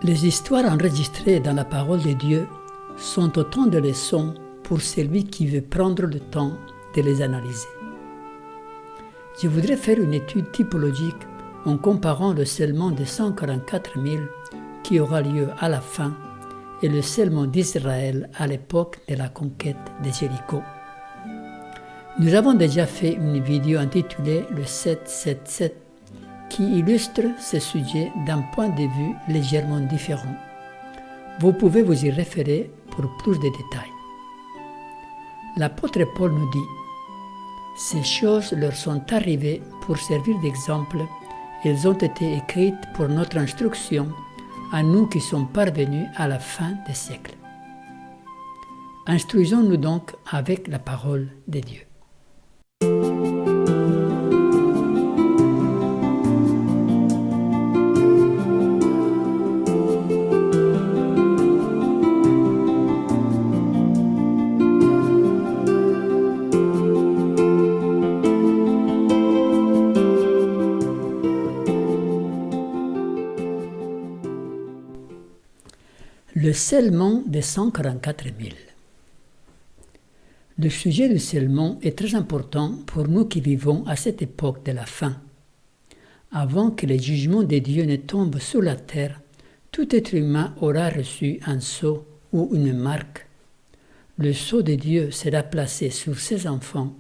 Les histoires enregistrées dans la parole de Dieu sont autant de leçons pour celui qui veut prendre le temps de les analyser. Je voudrais faire une étude typologique en comparant le scellement de 144 000 qui aura lieu à la fin et le scellement d'Israël à l'époque de la conquête de Jéricho. Nous avons déjà fait une vidéo intitulée le 777 qui illustre ce sujet d'un point de vue légèrement différent. Vous pouvez vous y référer pour plus de détails. L'apôtre Paul nous dit « Ces choses leur sont arrivées pour servir d'exemple, elles ont été écrites pour notre instruction, à nous qui sommes parvenus à la fin des siècles. » Instruisons-nous donc avec la parole de Dieu. Le scellement des 144 000. Le sujet du scellement est très important pour nous qui vivons à cette époque de la fin. Avant que les jugements de Dieu ne tombent sur la terre, tout être humain aura reçu un sceau ou une marque. Le sceau de Dieu sera placé sur ses enfants,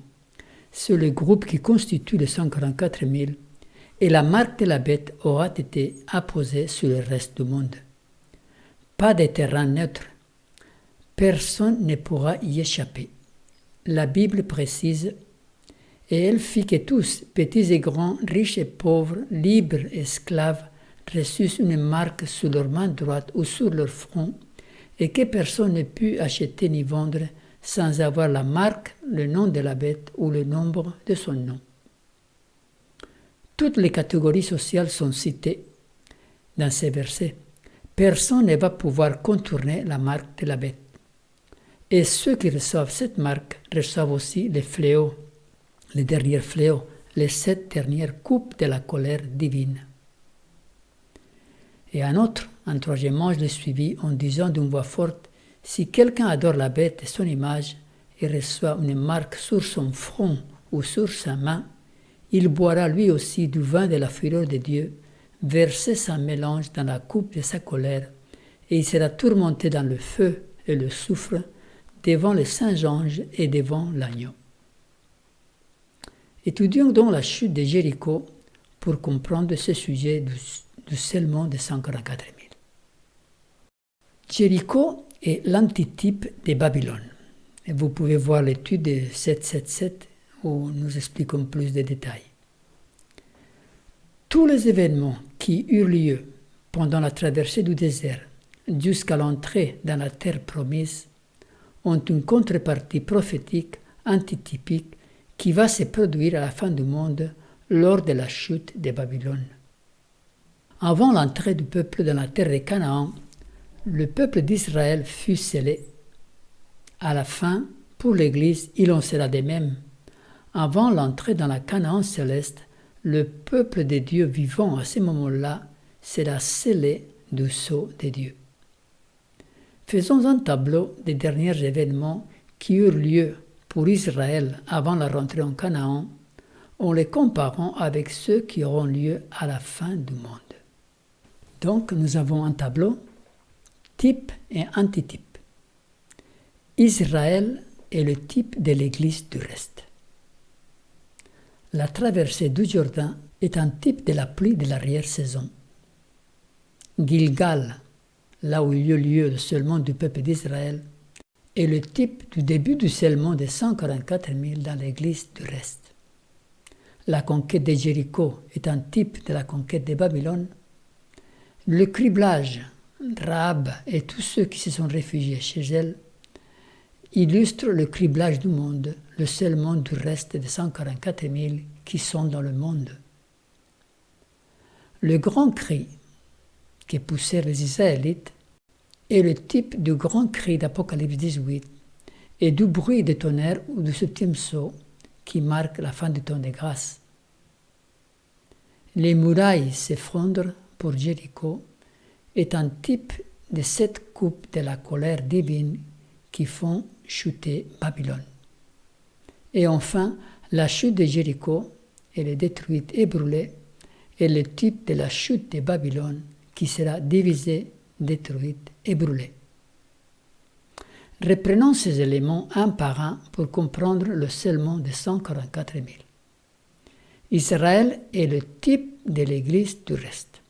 sur le groupe qui constitue les 144 000, et la marque de la bête aura été apposée sur le reste du monde. Pas de terrain neutre. Personne ne pourra y échapper. La Bible précise « Et elle fit que tous, petits et grands, riches et pauvres, libres et esclaves, reçussent une marque sur leur main droite ou sur leur front, et que personne ne put acheter ni vendre sans avoir la marque, le nom de la bête ou le nombre de son nom. » Toutes les catégories sociales sont citées dans ces versets. Personne ne va pouvoir contourner la marque de la bête. Et ceux qui reçoivent cette marque reçoivent aussi les fléaux, les derniers fléaux, les 7 dernières coupes de la colère divine. Et un troisième ange le suivit en disant d'une voix forte, « Si quelqu'un adore la bête et son image et reçoit une marque sur son front ou sur sa main, il boira lui aussi du vin de la fureur de Dieu, versé sans mélange dans la coupe de sa colère, et il sera tourmenté dans le feu et le soufre, devant les saints anges et devant l'agneau. » Étudions donc la chute de Jéricho pour comprendre ce sujet du scellement de 144 000. Jéricho est l'antitype de Babylone. Et vous pouvez voir l'étude de 777 où nous expliquons plus de détails. Tous les événements qui eurent lieu pendant la traversée du désert jusqu'à l'entrée dans la terre promise ont une contrepartie prophétique antitypique qui va se produire à la fin du monde lors de la chute de Babylone. Avant l'entrée du peuple dans la terre de Canaan, le peuple d'Israël fut scellé. À la fin, pour l'Église, il en sera de même. Avant l'entrée dans la Canaan céleste, le peuple de Dieu vivant à ce moment-là sera scellé du sceau de Dieu. Faisons un tableau des derniers événements qui eurent lieu pour Israël avant la rentrée en Canaan, en les comparant avec ceux qui auront lieu à la fin du monde. Donc nous avons un tableau, type et antitype. Israël est le type de l'Église du reste. La traversée du Jourdain est un type de la pluie de l'arrière-saison. Gilgal, là où il y a eu lieu le scellement du peuple d'Israël, est le type du début du scellement des 144 000 dans l'Église du reste. La conquête de Jéricho est un type de la conquête de Babylone. Le criblage, Rahab et tous ceux qui se sont réfugiés chez elle, illustre le criblage du monde, le scellement du reste des 144 000 qui sont dans le monde. Le grand cri que poussèrent les Israélites est le type du grand cri d'Apocalypse 18 et du bruit des tonnerres ou du 7e sceau qui marque la fin du temps de grâce. Les murailles s'effondrent pour Jéricho est un type de 7 coupes de la colère divine qui font chuter Babylone. Et enfin, la chute de Jéricho, elle est détruite et brûlée, est le type de la chute de Babylone qui sera divisée, détruite et brûlée. Reprenons ces éléments un par un pour comprendre le sermon de 144 000. Israël est le type de l'Église du reste.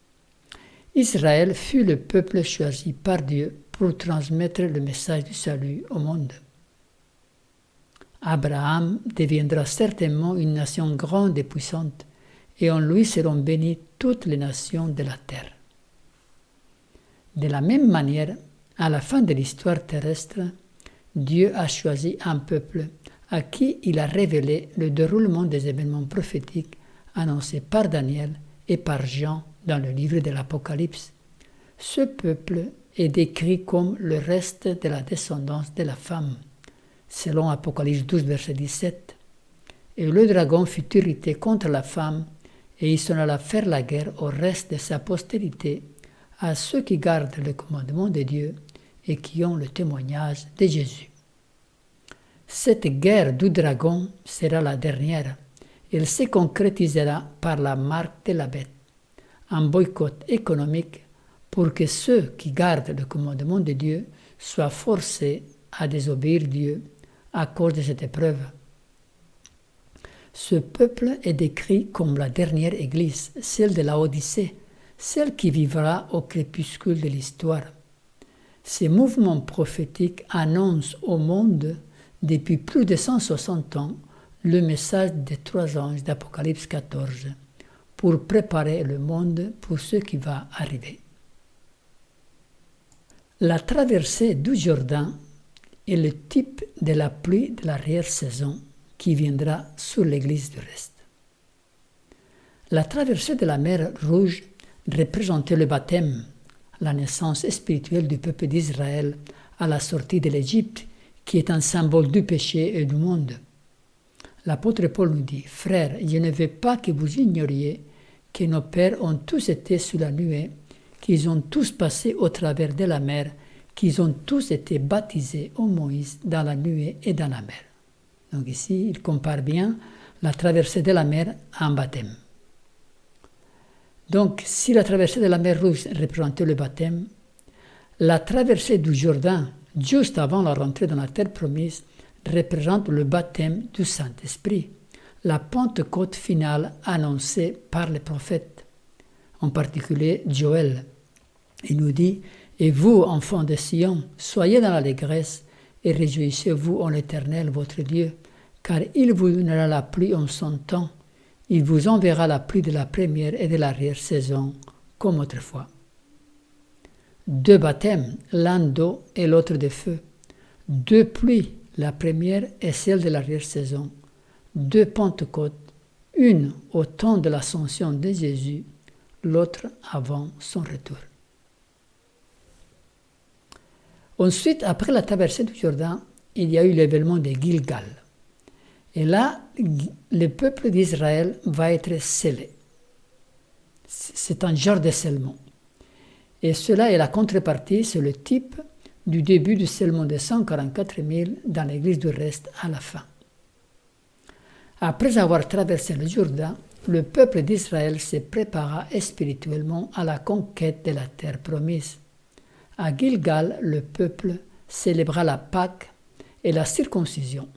Israël fut le peuple choisi par Dieu pour transmettre le message du salut au monde. Abraham deviendra certainement une nation grande et puissante, et en lui seront bénies toutes les nations de la terre. De la même manière, à la fin de l'histoire terrestre, Dieu a choisi un peuple à qui il a révélé le déroulement des événements prophétiques annoncés par Daniel et par Jean dans le livre de l'Apocalypse. Ce peuple est décrit comme le reste de la descendance de la femme, selon Apocalypse 12, verset 17. Et le dragon fut irrité contre la femme, et il s'en alla faire la guerre au reste de sa postérité, à ceux qui gardent le commandement de Dieu et qui ont le témoignage de Jésus. Cette guerre du dragon sera la dernière. Elle se concrétisera par la marque de la bête, un boycott économique pour que ceux qui gardent le commandement de Dieu soient forcés à désobéir Dieu à cause de cette épreuve. Ce peuple est décrit comme la dernière Église, celle de la Odyssée, celle qui vivra au crépuscule de l'histoire. Ces mouvements prophétiques annoncent au monde depuis plus de 160 ans le message des 3 anges d'Apocalypse 14 pour préparer le monde pour ce qui va arriver. La traversée du Jourdain est le type de la pluie de l'arrière-saison qui viendra sur l'Église du reste. La traversée de la mer Rouge représentait le baptême, la naissance spirituelle du peuple d'Israël à la sortie de l'Égypte, qui est un symbole du péché et du monde. L'apôtre Paul nous dit « Frères, je ne veux pas que vous ignoriez que nos pères ont tous été sous la nuée, qu'ils ont tous passé au travers de la mer, qu'ils ont tous été baptisés au Moïse dans la nuée et dans la mer. » Donc ici, il compare bien la traversée de la mer à un baptême. Donc, si la traversée de la mer Rouge représentait le baptême, la traversée du Jourdain, juste avant la rentrée dans la terre promise, représente le baptême du Saint-Esprit, la Pentecôte finale annoncée par les prophètes, en particulier Joël. Il nous dit « Et vous, enfants de Sion, soyez dans l'allégresse et réjouissez-vous en l'Éternel votre Dieu, car il vous donnera la pluie en son temps. Il vous enverra la pluie de la première et de l'arrière-saison, comme autrefois. » 2 baptêmes, l'un d'eau et l'autre de feu. 2 pluies, la première et celle de l'arrière-saison. 2 Pentecôtes, une au temps de l'ascension de Jésus, l'autre avant son retour. Ensuite, après la traversée du Jourdain, il y a eu l'événement de Gilgal. Et là, le peuple d'Israël va être scellé. C'est un genre de scellement. Et cela est la contrepartie, c'est le type du début du scellement de 144 000 dans l'Église du reste à la fin. Après avoir traversé le Jourdain, le peuple d'Israël se prépara spirituellement à la conquête de la terre promise. À Gilgal, le peuple célébra la Pâque et la circoncision.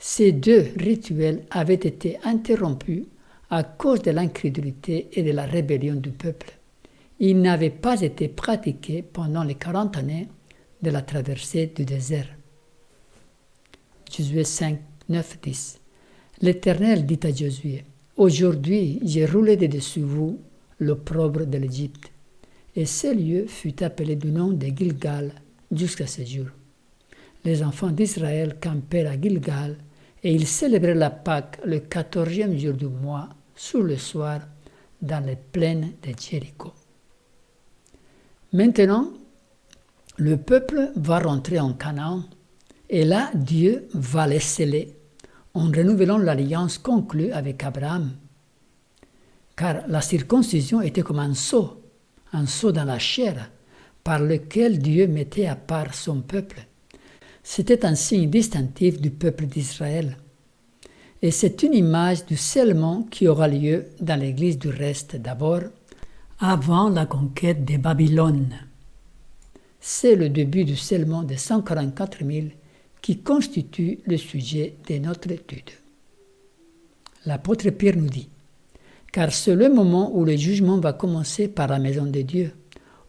Ces 2 rituels avaient été interrompus à cause de l'incrédulité et de la rébellion du peuple. Ils n'avaient pas été pratiqués pendant les 40 années de la traversée du désert. Josué 5, 9, 10. L'Éternel dit à Josué, « Aujourd'hui, j'ai roulé de dessus vous l'opprobre de l'Égypte. » Et ce lieu fut appelé du nom de Gilgal jusqu'à ce jour. Les enfants d'Israël campèrent à Gilgal et ils célébraient la Pâque le 14e jour du mois, sur le soir, dans les plaines de Jéricho. Maintenant, le peuple va rentrer en Canaan et là, Dieu va les sceller en renouvelant l'alliance conclue avec Abraham. Car la circoncision était comme un sceau un sceau dans la chair, par lequel Dieu mettait à part son peuple. C'était un signe distinctif du peuple d'Israël. Et c'est une image du scellement qui aura lieu dans l'Église du reste d'abord, avant la conquête de Babylone. C'est le début du scellement des 144 000 qui constitue le sujet de notre étude. L'apôtre Pierre nous dit « Car c'est le moment où le jugement va commencer par la maison de Dieu.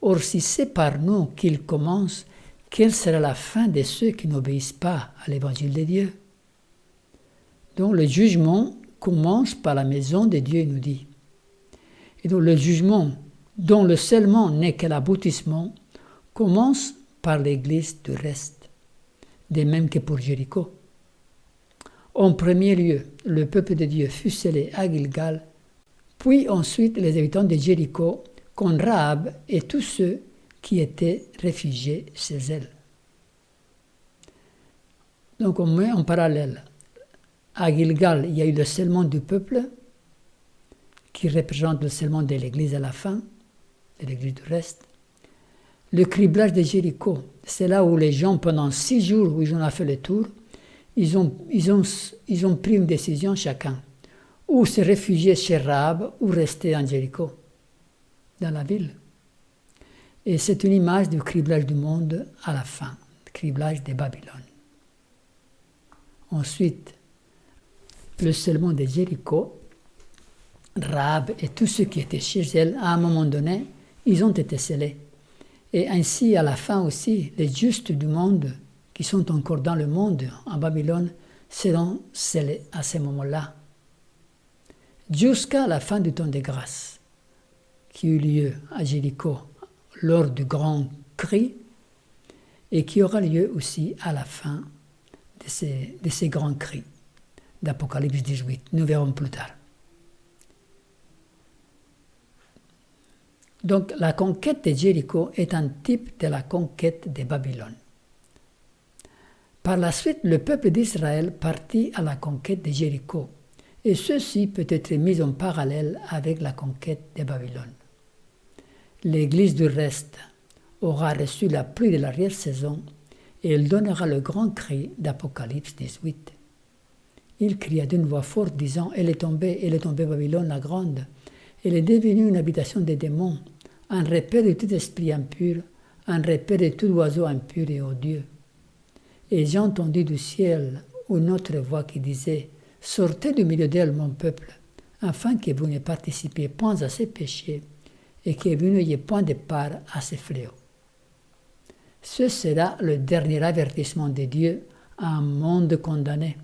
Or, si c'est par nous qu'il commence, quelle sera la fin de ceux qui n'obéissent pas à l'évangile de Dieu ?» Donc le jugement commence par la maison de Dieu, il nous dit. Et donc le jugement, dont le scellement n'est que l'aboutissement, commence par l'Église du reste, de même que pour Jéricho. En premier lieu, le peuple de Dieu fut scellé à Gilgal, puis ensuite les habitants de Jéricho, comme Rahab et tous ceux qui étaient réfugiés chez elle. Donc on met en parallèle. À Gilgal, il y a eu le scellement du peuple, qui représente le scellement de l'Église à la fin, de l'Église du reste. Le criblage de Jéricho, c'est là où les gens, pendant 6 jours où ils ont fait le tour, ils ont pris une décision chacun, ou se réfugier chez Rahab, ou rester en Jéricho, dans la ville. Et c'est une image du criblage du monde à la fin, le criblage de Babylone. Ensuite, le scellement de Jéricho, Rahab et tous ceux qui étaient chez elle, à un moment donné, ils ont été scellés. Et ainsi, à la fin aussi, les justes du monde, qui sont encore dans le monde, en Babylone, seront scellés à ce moment-là. Jusqu'à la fin du temps de grâce, qui eut lieu à Jéricho lors du grand cri, et qui aura lieu aussi à la fin de ces grands cris d'Apocalypse 18. Nous verrons plus tard. Donc la conquête de Jéricho est un type de la conquête de Babylone. Par la suite, le peuple d'Israël partit à la conquête de Jéricho, et ceci peut être mis en parallèle avec la conquête de Babylone. L'Église du reste aura reçu la pluie de l'arrière-saison, et elle donnera le grand cri d'Apocalypse 18. Il cria d'une voix forte, disant « Elle est tombée Babylone la grande. Elle est devenue une habitation des démons, un repère de tout esprit impur, un repère de tout oiseau impur et odieux. » Et j'ai entendu du ciel une autre voix qui disait « Sortez du milieu d'elle, mon peuple, afin que vous ne participiez point à ses péchés, et que vous n'ayez point de part à ses fléaux. » Ce sera le dernier avertissement de Dieu à un monde condamné.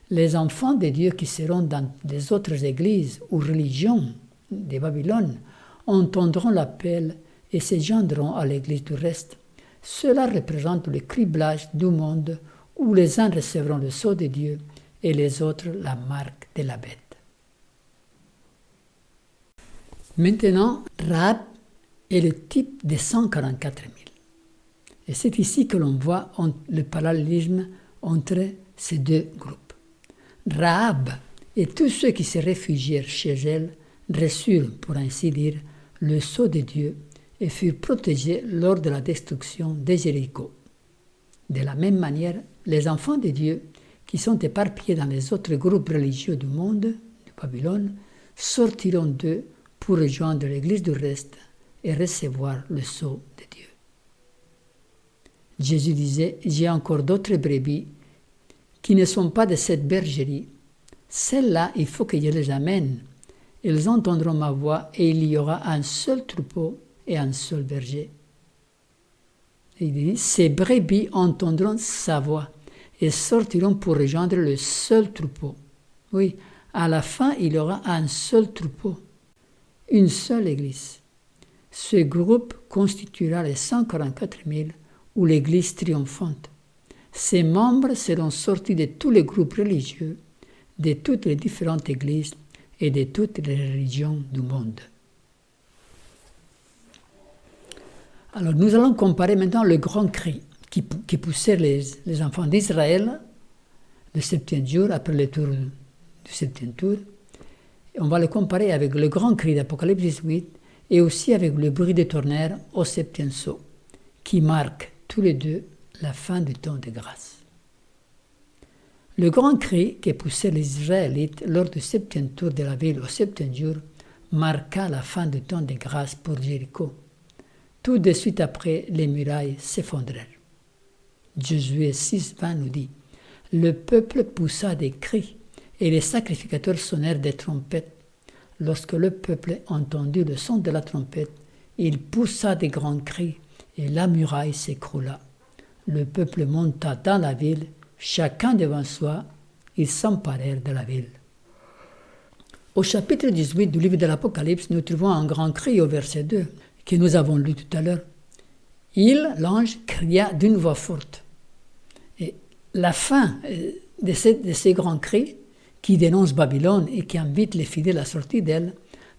Les enfants de Dieu qui seront dans les autres églises ou religions de Babylone entendront l'appel et se joindront à l'église du reste. Cela représente le criblage du monde où les uns recevront le sceau de Dieu et les autres la marque de la bête. Maintenant, Rahab est le type des 144 000. Et c'est ici que l'on voit le parallélisme entre ces deux groupes. Rahab et tous ceux qui se réfugièrent chez elle reçurent, pour ainsi dire, le sceau de Dieu et furent protégés lors de la destruction de Jéricho. De la même manière, les enfants de Dieu, qui sont éparpillés dans les autres groupes religieux du monde, de Babylone, sortiront d'eux pour rejoindre l'Église du reste et recevoir le sceau de Dieu. Jésus disait « J'ai encore d'autres brebis qui ne sont pas de cette bergerie. Celles-là, il faut que je les amène. Elles entendront ma voix et il y aura un seul troupeau et un seul berger. » Il dit « Ces brebis entendront sa voix et sortiront pour rejoindre le seul troupeau. » Oui, à la fin, il y aura un seul troupeau, une seule église. Ce groupe constituera les 144 000 ou l'église triomphante. Ses membres seront sortis de tous les groupes religieux, de toutes les différentes églises et de toutes les religions du monde. Alors nous allons comparer maintenant le grand cri qui poussait les enfants d'Israël le septième jour après le tour du septième tour. On va le comparer avec le grand cri d'Apocalypse 18 et aussi avec le bruit des tonnerres au septième sceau, qui marquent tous les deux la fin du temps de grâce. Le grand cri que poussèrent les Israélites lors du septième tour de la ville au septième jour marqua la fin du temps de grâce pour Jéricho. Tout de suite après, les murailles s'effondrèrent. Josué 6,20 nous dit « Le peuple poussa des cris et les sacrificateurs sonnèrent des trompettes. Lorsque le peuple entendit le son de la trompette, il poussa des grands cris et la muraille s'écroula. Le peuple monta dans la ville, chacun devant soi, ils s'emparèrent de la ville. » Au chapitre 18 du livre de l'Apocalypse, nous trouvons un grand cri au verset 2, que nous avons lu tout à l'heure. L'ange, cria d'une voix forte. Et la fin de ces grands cris, qui dénoncent Babylone et qui invitent les fidèles à sortir d'elle,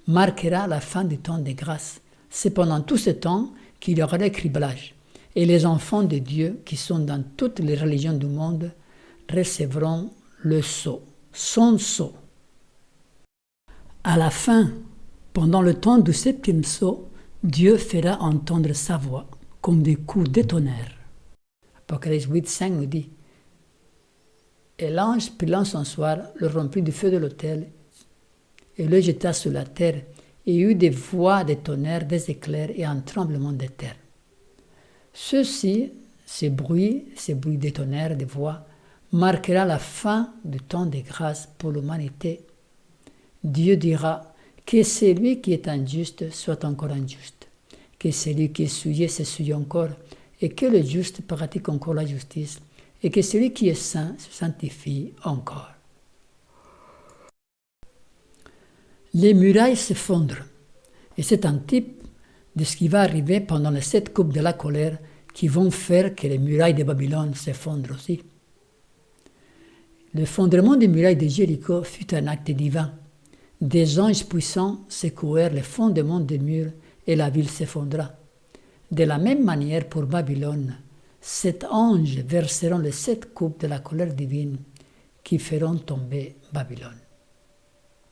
marquera la fin du temps de grâce. C'est pendant tout ce temps qu'il y aura le criblage. Et les enfants de Dieu, qui sont dans toutes les religions du monde, recevront le sceau, son sceau. À la fin, pendant le temps du septième sceau, Dieu fera entendre sa voix, comme des coups de tonnerre. Apocalypse 8,5 nous dit « Et l'ange prit l'encensoir, le remplit du feu de l'autel, et le jeta sur la terre, et eut des voix de tonnerre, des éclairs et un tremblement de terre. Ceci, ces bruits de tonnerre, de voix, marquera la fin du temps de grâce pour l'humanité. Dieu dira que celui qui est injuste soit encore injuste, que celui qui est souillé se souille encore, et que le juste pratique encore la justice, et que celui qui est saint se sanctifie encore. Les murailles s'effondrent, et c'est un type de ce qui va arriver pendant les 7 coupes de la colère qui vont faire que les murailles de Babylone s'effondrent aussi. L'effondrement des murailles de Jéricho fut un acte divin. Des anges puissants secouèrent les fondements des murs et la ville s'effondra. De la même manière pour Babylone, 7 anges verseront les 7 coupes de la colère divine qui feront tomber Babylone.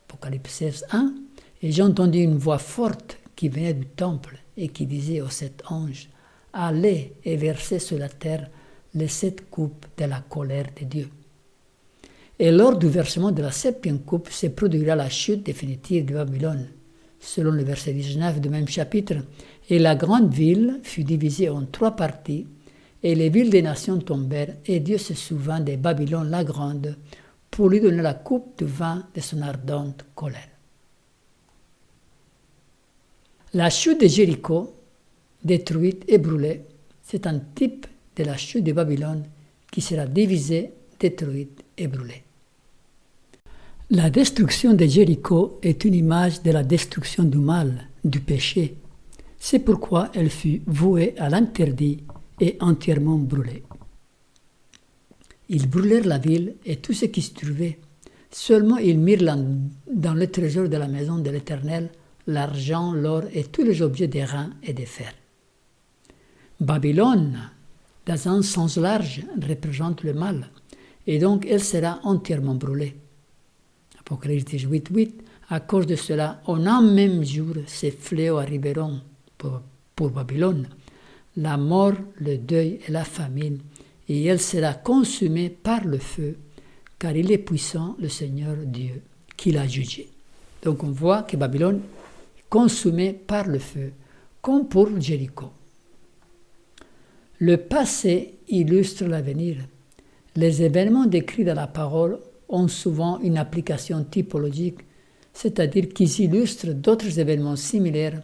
Apocalypse 16:1. Et j'ai entendu une voix forte qui venait du temple et qui disait aux 7 anges, « Allez et versez sur la terre les 7 coupes de la colère de Dieu. » Et lors du versement de la 7e coupe se produira la chute définitive de Babylone, selon le verset 19 du même chapitre. Et la grande ville fut divisée en 3 parties, et les villes des nations tombèrent, et Dieu se souvint de Babylone la grande, pour lui donner la coupe du vin de son ardente colère. La chute de Jéricho, détruite et brûlée, c'est un type de la chute de Babylone qui sera divisée, détruite et brûlée. La destruction de Jéricho est une image de la destruction du mal, du péché. C'est pourquoi elle fut vouée à l'interdit et entièrement brûlée. Ils brûlèrent la ville et tout ce qui se trouvait. Seulement ils mirent dans le trésor de la maison de l'Éternel l'argent, l'or et tous les objets d'airain et de fer. Babylone, dans un sens large, représente le mal, et donc elle sera entièrement brûlée. Apocalypse 18:8. À cause de cela, en un même jour, ces fléaux arriveront pour Babylone, la mort, le deuil et la famine, et elle sera consumée par le feu, car il est puissant, le Seigneur Dieu, qui l'a jugé. Donc on voit que Babylone est consumée par le feu, comme pour Jéricho. Le passé illustre l'avenir. Les événements décrits dans la parole ont souvent une application typologique, c'est-à-dire qu'ils illustrent d'autres événements similaires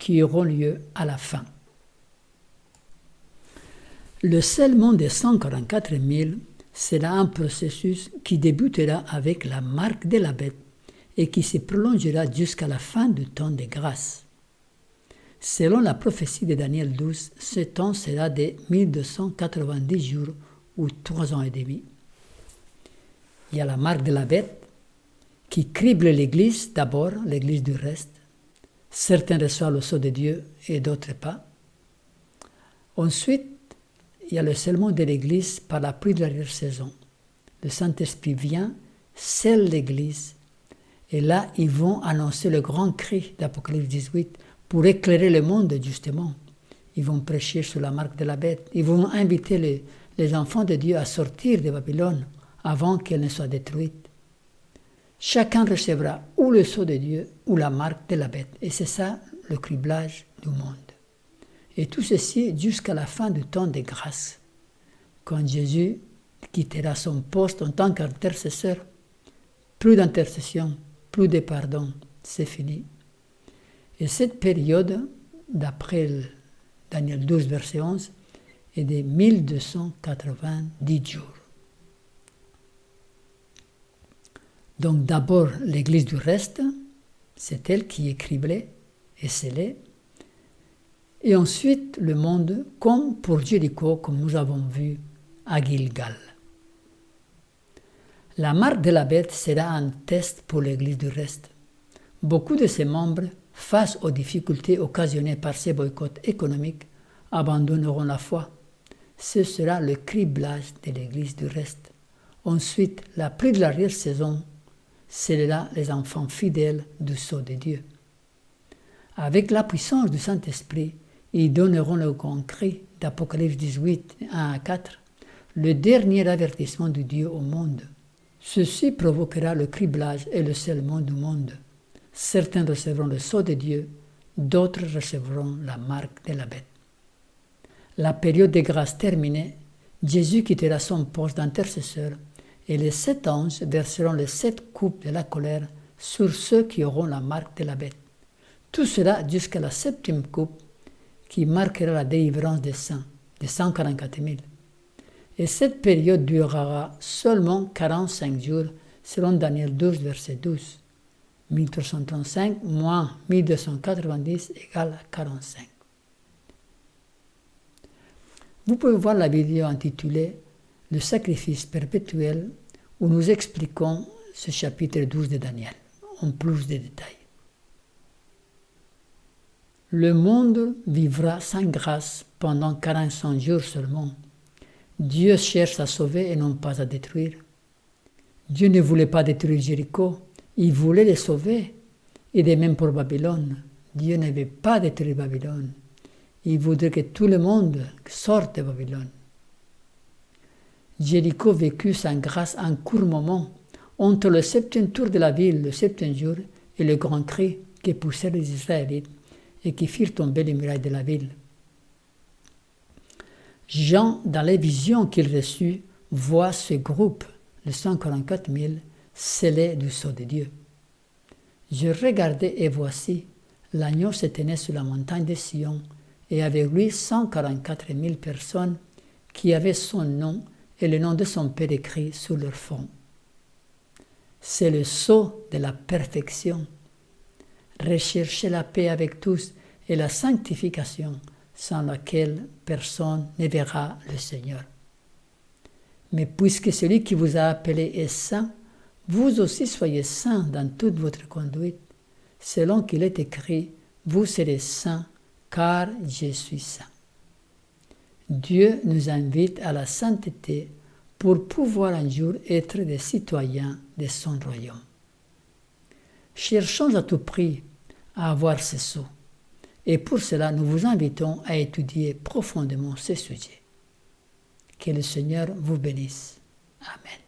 qui auront lieu à la fin. Le scellement des 144 000 sera un processus qui débutera avec la marque de la bête et qui se prolongera jusqu'à la fin du temps de grâce. Selon la prophétie de Daniel 12, ce temps sera de 1290 jours ou 3 ans et demi. Il y a la marque de la bête qui crible l'Église d'abord, l'Église du reste. Certains reçoivent le sceau de Dieu et d'autres pas. Ensuite, il y a le scellement de l'Église par la pluie de l'arrière-saison. Le Saint-Esprit vient, scelle l'Église, et là, ils vont annoncer le grand cri d'Apocalypse 18 pour éclairer le monde, justement. Ils vont prêcher sur la marque de la bête. Ils vont inviter les enfants de Dieu à sortir de Babylone avant qu'elle ne soit détruite. Chacun recevra ou le sceau de Dieu ou la marque de la bête. Et c'est ça le criblage du monde. Et tout ceci jusqu'à la fin du temps de grâce, quand Jésus quittera son poste en tant qu'intercesseur. Plus d'intercession, plus de pardon, c'est fini. Et cette période, d'après Daniel 12, verset 11, est de 1290 jours. Donc d'abord, l'Église du reste, c'est elle qui est criblée et scellée. Et ensuite, le monde, comme pour Jéricho, comme nous avons vu à Gilgal. La marque de la bête sera un test pour l'Église du reste. Beaucoup de ses membres, face aux difficultés occasionnées par ces boycotts économiques, abandonneront la foi. Ce sera le criblage de l'Église du reste. Ensuite, la pluie de l'arrière-saison scellera les enfants fidèles du sceau de Dieu. Avec la puissance du Saint-Esprit, ils donneront le grand cri d'Apocalypse 18, 1 à 4, le dernier avertissement de Dieu au monde. Ceci provoquera le criblage et le scellement du monde. Certains recevront le sceau de Dieu, d'autres recevront la marque de la bête. La période de grâce terminée, Jésus quittera son poste d'intercesseur et les 7 anges verseront les 7 coupes de la colère sur ceux qui auront la marque de la bête. Tout cela jusqu'à la 7e coupe qui marquera la délivrance des saints, des 144 000. Et cette période durera seulement 45 jours, selon Daniel 12, verset 12. 1335 moins 1290 égale 45. Vous pouvez voir la vidéo intitulée « Le sacrifice perpétuel » où nous expliquons ce chapitre 12 de Daniel, en plus de détails. Le monde vivra sans grâce pendant 45 jours seulement. Dieu cherche à sauver et non pas à détruire. Dieu ne voulait pas détruire Jéricho, il voulait les sauver. Et de même pour Babylone. Dieu ne veut pas détruire Babylone. Il voudrait que tout le monde sorte de Babylone. Jéricho vécut sans grâce un court moment, entre le 7e tour de la ville, le 7e jour, et le grand cri que poussèrent les Israélites et qui firent tomber les murailles de la ville. Jean, dans les visions qu'il reçut, voit ce groupe, les 144 000, scellés du sceau de Dieu. Je regardais et voici, l'agneau se tenait sur la montagne de Sion, et avec lui 144 000 personnes qui avaient son nom et le nom de son Père écrit sur leur front. C'est le sceau de la perfection. Recherchez la paix avec tous et la sanctification, sans laquelle personne ne verra le Seigneur. Mais puisque celui qui vous a appelé est saint, vous aussi soyez saints dans toute votre conduite, selon qu'il est écrit, vous serez saints, car je suis saint. Dieu nous invite à la sainteté pour pouvoir un jour être des citoyens de son royaume. Cherchons à tout prix à avoir ce sceau. Et pour cela, nous vous invitons à étudier profondément ce sujet. Que le Seigneur vous bénisse. Amen.